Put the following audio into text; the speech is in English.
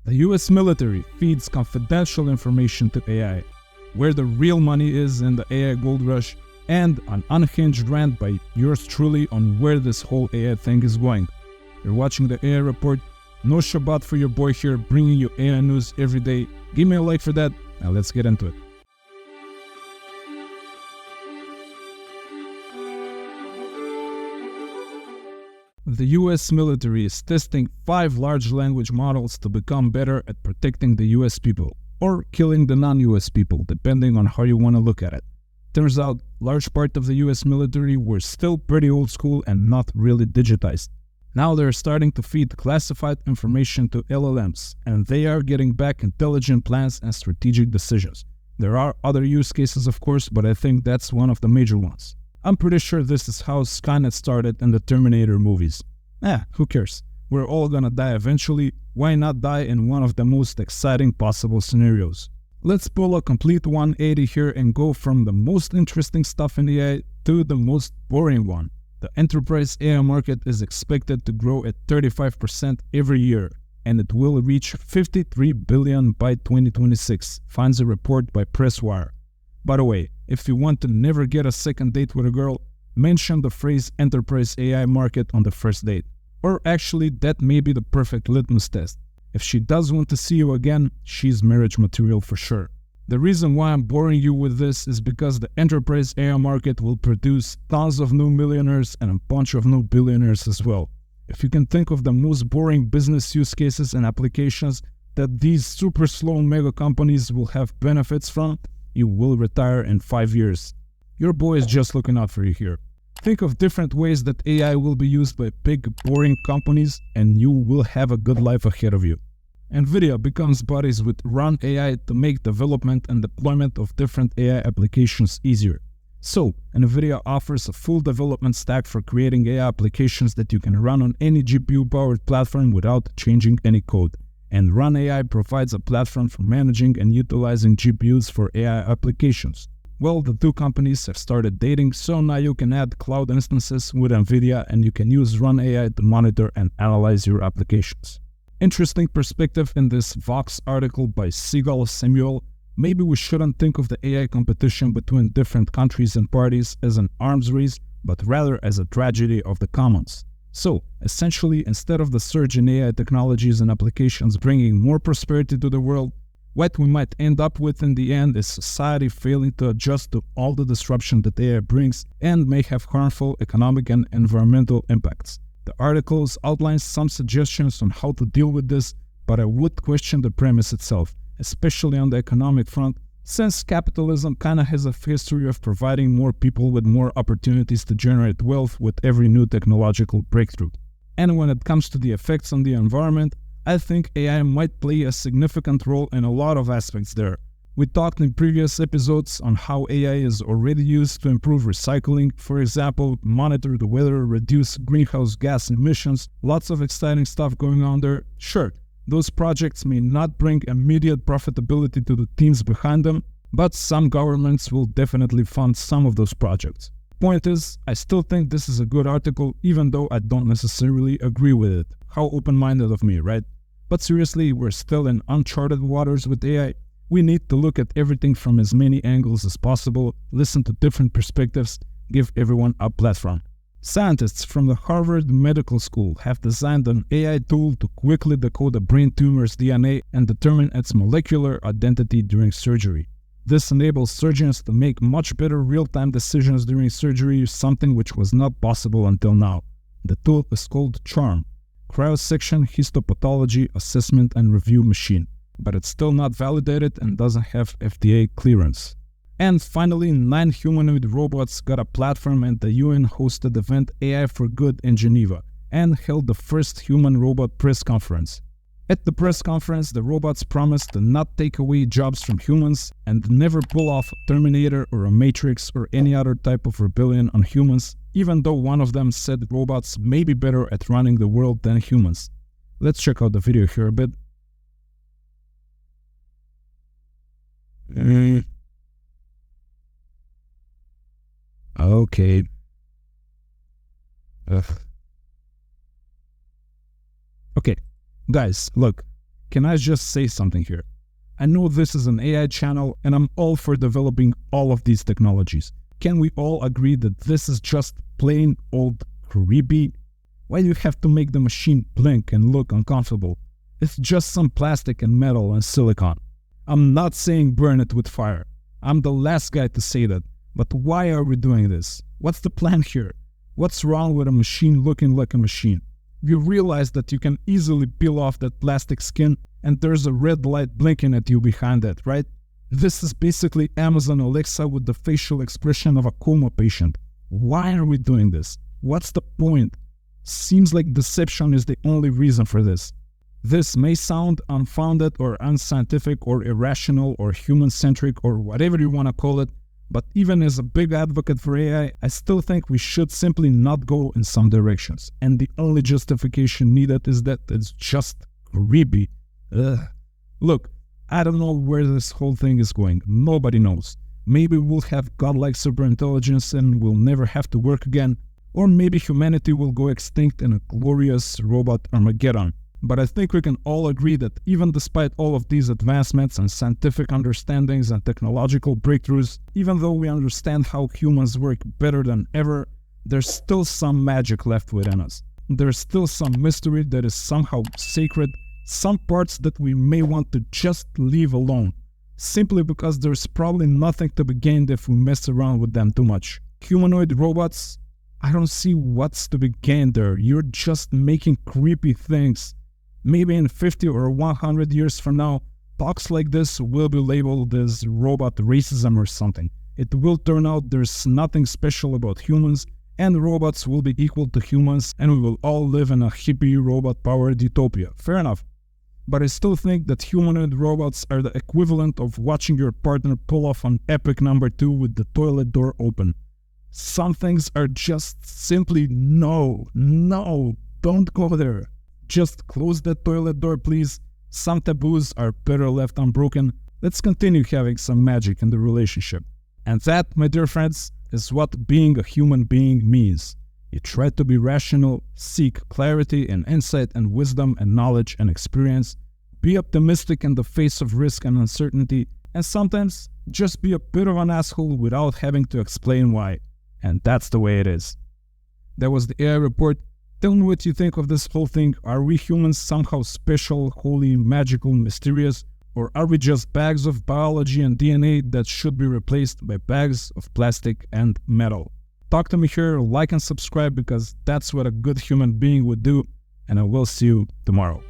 The US military feeds confidential information to AI, where the real money is in the AI gold rush, and an unhinged rant by yours truly on where this whole AI thing is going. You're watching the AI Report. No Shabbat for your boy here, bringing you AI news every day. Give me a like for that. Now let's get into it. The US military is testing 5 large language models to become better at protecting the US people, or killing the non-US people, depending on how you want to look at it. Turns out, large part of the US military were still pretty old school and not really digitized. Now they're starting to feed classified information to LLMs, and they are getting back intelligent plans and strategic decisions. There are other use cases, of course, but I think that's one of the major ones. I'm pretty sure this is how Skynet started in the Terminator movies. Who cares? We're all gonna die eventually. Why not die in one of the most exciting possible scenarios? Let's pull a complete 180 here and go from the most interesting stuff in AI to the most boring one. The enterprise AI market is expected to grow at 35% every year, and it will reach $53 billion by 2026, finds a report by Presswire. By the way, if you want to never get a second date with a girl, mention the phrase enterprise AI market on the first date. Or actually, that may be the perfect litmus test. If she does want to see you again, she's marriage material for sure. The reason why I'm boring you with this is because the enterprise AI market will produce tons of new millionaires and a bunch of new billionaires as well. If you can think of the most boring business use cases and applications that these super slow mega companies will have benefits from, you will retire in 5 years. Your boy is just looking out for you here. Think of different ways that AI will be used by big, boring companies, and you will have a good life ahead of you. Nvidia becomes buddies with Run AI to make development and deployment of different AI applications easier. So, Nvidia offers a full development stack for creating AI applications that you can run on any GPU-powered platform without changing any code. And Run AI provides a platform for managing and utilizing GPUs for AI applications. Well, the two companies have started dating, so now you can add cloud instances with Nvidia and you can use Run AI to monitor and analyze your applications. Interesting perspective in this Vox article by Sigal Samuel. Maybe we shouldn't think of the AI competition between different countries and parties as an arms race, but rather as a tragedy of the commons. So, essentially, instead of the surge in AI technologies and applications bringing more prosperity to the world, what we might end up with in the end is society failing to adjust to all the disruption that AI brings and may have harmful economic and environmental impacts. The articles outlines some suggestions on how to deal with this, but I would question the premise itself, especially on the economic front, since capitalism kinda has a history of providing more people with more opportunities to generate wealth with every new technological breakthrough. And when it comes to the effects on the environment, I think AI might play a significant role in a lot of aspects there. We talked in previous episodes on how AI is already used to improve recycling, for example, monitor the weather, reduce greenhouse gas emissions, lots of exciting stuff going on there. Sure, those projects may not bring immediate profitability to the teams behind them, but some governments will definitely fund some of those projects. Point is, I still think this is a good article, even though I don't necessarily agree with it. How open-minded of me, right? But seriously, we're still in uncharted waters with AI. We need to look at everything from as many angles as possible, listen to different perspectives, give everyone a platform. Scientists from the Harvard Medical School have designed an AI tool to quickly decode a brain tumor's DNA and determine its molecular identity during surgery. This enables surgeons to make much better real-time decisions during surgery, something which was not possible until now. The tool is called CHARM, Cryosection Histopathology Assessment and Review Machine, but it's still not validated and doesn't have FDA clearance. And finally, 9 humanoid robots got a platform at the UN-hosted event AI for Good in Geneva and held the first human-robot press conference. At the press conference, the robots promised to not take away jobs from humans and never pull off a Terminator or a Matrix or any other type of rebellion on humans, even though one of them said robots may be better at running the world than humans. Let's check out the video here a bit. Okay. Okay, guys, look. can I just say something here? I know this is an AI channel and I'm all for developing all of these technologies. Can we all agree that this is just plain old creepy? Why do you have to make the machine blink and look uncomfortable? It's just some plastic and metal and silicon. I'm not saying burn it with fire. I'm the last guy to say that. But why are we doing this? What's the plan here? What's wrong with a machine looking like a machine? You realize that you can easily peel off that plastic skin and there's a red light blinking at you behind that, right? This is basically Amazon Alexa with the facial expression of a coma patient. Why are we doing this? What's the point? Seems like deception is the only reason for this. This may sound unfounded or unscientific or irrational or human-centric or whatever you want to call it, but even as a big advocate for AI, I still think we should simply not go in some directions. And the only justification needed is that it's just creepy. Ugh. Look, I don't know where this whole thing is going. Nobody knows. Maybe we'll have godlike superintelligence and we'll never have to work again. Or maybe humanity will go extinct in a glorious robot Armageddon. But I think we can all agree that even despite all of these advancements and scientific understandings and technological breakthroughs, even though we understand how humans work better than ever, there's still some magic left within us. There's still some mystery that is somehow sacred, some parts that we may want to just leave alone, simply because there's probably nothing to be gained if we mess around with them too much. Humanoid robots? I don't see what's to be gained there. You're just making creepy things. Maybe in 50 or 100 years from now, talks like this will be labeled as robot racism or something. It will turn out there's nothing special about humans, and robots will be equal to humans, and we will all live in a hippie robot-powered utopia. Fair enough. But I still think that humanoid robots are the equivalent of watching your partner pull off an epic number 2 with the toilet door open. Some things are just simply no, don't go there. Just close that toilet door, please. Some taboos are better left unbroken. Let's continue having some magic in the relationship. And that, my dear friends, is what being a human being means. You try to be rational, seek clarity and insight and wisdom and knowledge and experience, be optimistic in the face of risk and uncertainty, and sometimes just be a bit of an asshole without having to explain why. And that's the way it is. That was the AI report. Tell me what you think of this whole thing. Are we humans somehow special, holy, magical, mysterious? Or are we just bags of biology and DNA that should be replaced by bags of plastic and metal? Talk to me here, like and subscribe, because that's what a good human being would do. And I will see you tomorrow.